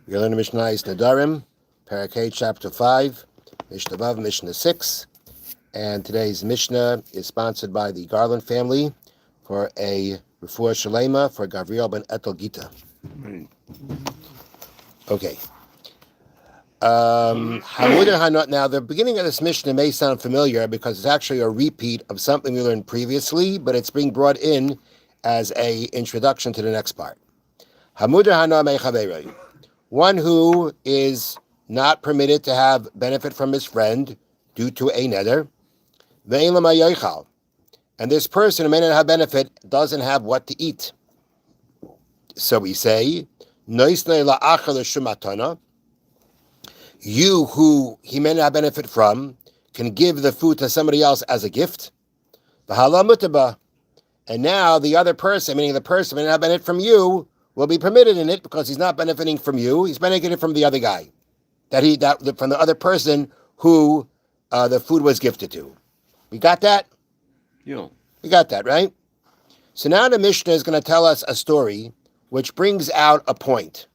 We're learning Mishna Nedarim, Parakeh, chapter 5, Mishnah Vav, Mishnah 6. And today's Mishnah is sponsored by the Garland family for a Refuah Shalema for Gavriel ben Etel Gita. Okay. Now, the beginning of this Mishnah may sound familiar because it's actually a repeat of something we learned previously, but it's being brought in as an introduction to the next part. One who is not permitted to have benefit from his friend due to a neder, and this person who may not have benefit doesn't have what to eat. So we say, you who he may not have benefit from can give the food to somebody else as a gift. And now the other person, meaning the person who may not have benefit from you, will be permitted in it because he's not benefiting from you. He's benefiting from the other guy, from the other person who the food was gifted to. We got that? Yeah. We got that, right? So now the Mishnah is going to tell us a story which brings out a point.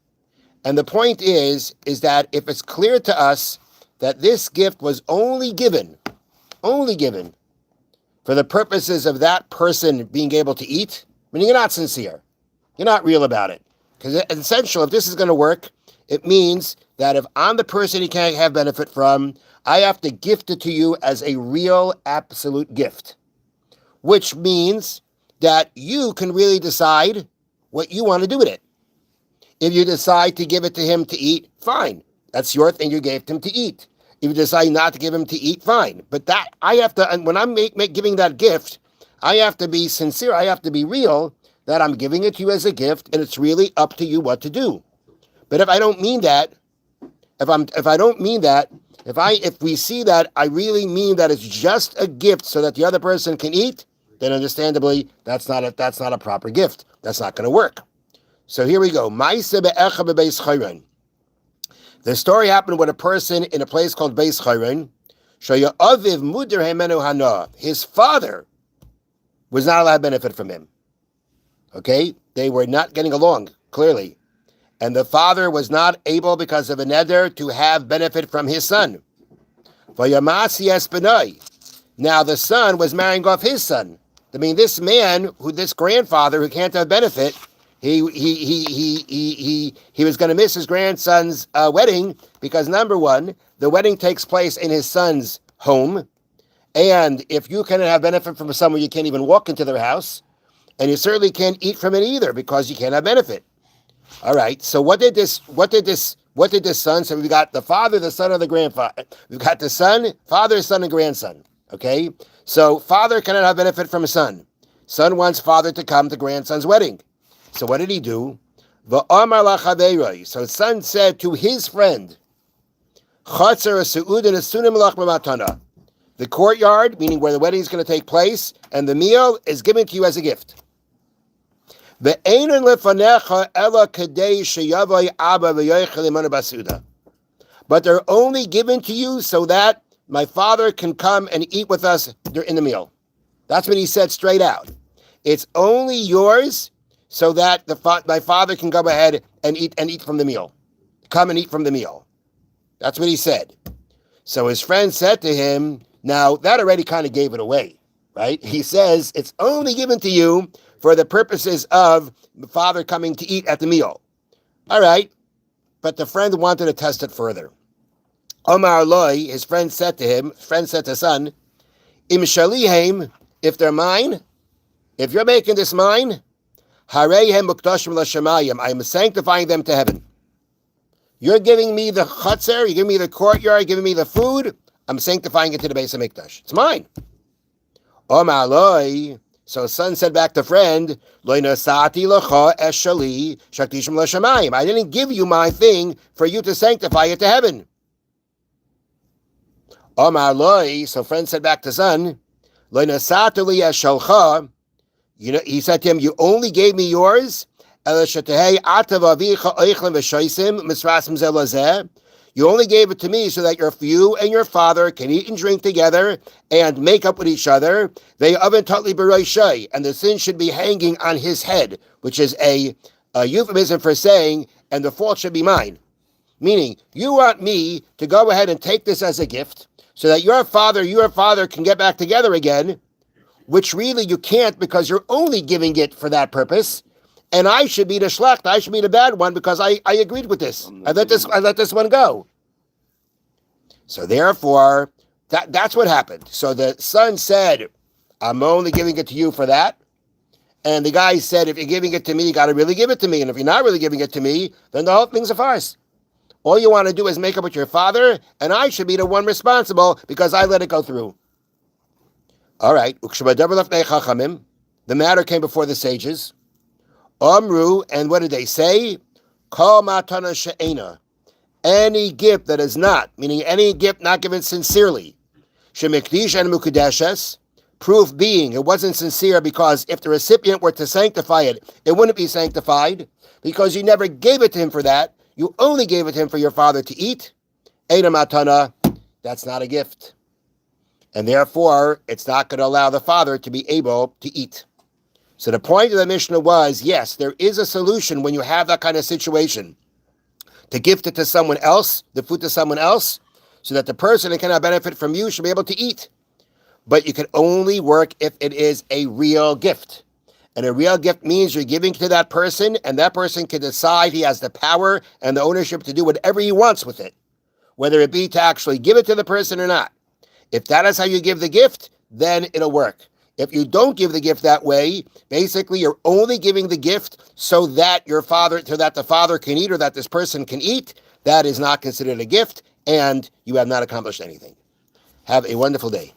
And the point is that if it's clear to us that this gift was only given for the purposes of that person being able to eat, meaning you're not sincere, you're not real about it. Because essentially, if this is going to work, it means that if I'm the person he can't have benefit from, I have to gift it to you as a real, absolute gift. Which means that you can really decide what you want to do with it. If you decide to give it to him to eat, fine. That's your thing, you gave him to eat. If you decide not to give him to eat, fine. But that, I have to, and when I'm giving that gift, I have to be sincere, I have to be real, that I'm giving it to you as a gift, and it's really up to you what to do. But if I don't mean that, if we see that I really mean that it's just a gift so that the other person can eat, then understandably that's not a proper gift. That's not going to work. So here we go. The story happened with a person in a place called Beis Chayron. His father was not allowed to benefit from him. Okay? They were not getting along, clearly. And the father was not able, because of a neder, to have benefit from his son. Now the son was marrying off his son. I mean, this man, this grandfather who can't have benefit, he was going to miss his grandson's wedding because, number one, the wedding takes place in his son's home. And if you cannot have benefit from someone, you can't even walk into their house. And you certainly can't eat from it either because you can't have benefit. All right. So what did this son? So we got the father, the son, and the grandfather. We've got the son, father, son, and grandson. Okay. So father cannot have benefit from a son. Son wants father to come to grandson's wedding. So what did he do? So son said to his friend, the courtyard, meaning where the wedding is going to take place, and the meal is given to you as a gift. But they're only given to you so that my father can come and eat with us in the meal. That's what he said straight out. It's only yours so that my father can go ahead and eat from the meal. Come and eat from the meal. That's what he said. So his friend said to him, now that already kind of gave it away, right? He says, it's only given to you for the purposes of the father coming to eat at the meal. All right. But the friend wanted to test it further. Omar Loi, his friend said to son, Im shalihem, if they're mine, if you're making this mine, harehem mukdashim l'shamayim, I am sanctifying them to heaven. You're giving me the chutzner, you're giving me the courtyard, you're giving me the food, I'm sanctifying it to the Beis HaMikdash. It's mine. Omar Loi, so son said back to friend, I didn't give you my thing for you to sanctify it to heaven. Omar Loi, so friend said back to son, he said to him, you only gave me yours, you only gave it to me so that you and your father can eat and drink together and make up with each other. And the sin should be hanging on his head, which is a euphemism for saying, and the fault should be mine. Meaning, you want me to go ahead and take this as a gift so that your father can get back together again, which really you can't because you're only giving it for that purpose. And I should be the shlecht, I should be the bad one because I agreed with this. I let this one go. So therefore, that's what happened. So the son said, I'm only giving it to you for that. And the guy said, if you're giving it to me, you got to really give it to me. And if you're not really giving it to me, then the whole thing's a farce. All you want to do is make up with your father, and I should be the one responsible because I let it go through. All right. The matter came before the sages. Amru, and what did they say? Kol matana she'ena. Any gift that is not, meaning any gift not given sincerely. Shemikdish and mukadeshes. Proof being, it wasn't sincere because if the recipient were to sanctify it, it wouldn't be sanctified because you never gave it to him for that. You only gave it to him for your father to eat. Eina matana, that's not a gift. And therefore, it's not going to allow the father to be able to eat. So the point of the Mishnah was, yes, there is a solution when you have that kind of situation. To gift it to someone else, the food to someone else, so that the person that cannot benefit from you should be able to eat. But you can only work if it is a real gift. And a real gift means you're giving to that person, and that person can decide he has the power and the ownership to do whatever he wants with it, whether it be to actually give it to the person or not. If that is how you give the gift, then it'll work. If you don't give the gift that way, basically you're only giving the gift so that the father can eat or that this person can eat. That is not considered a gift, and you have not accomplished anything. Have a wonderful day.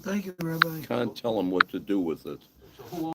Thank you, Rabbi. Can't tell him what to do with it.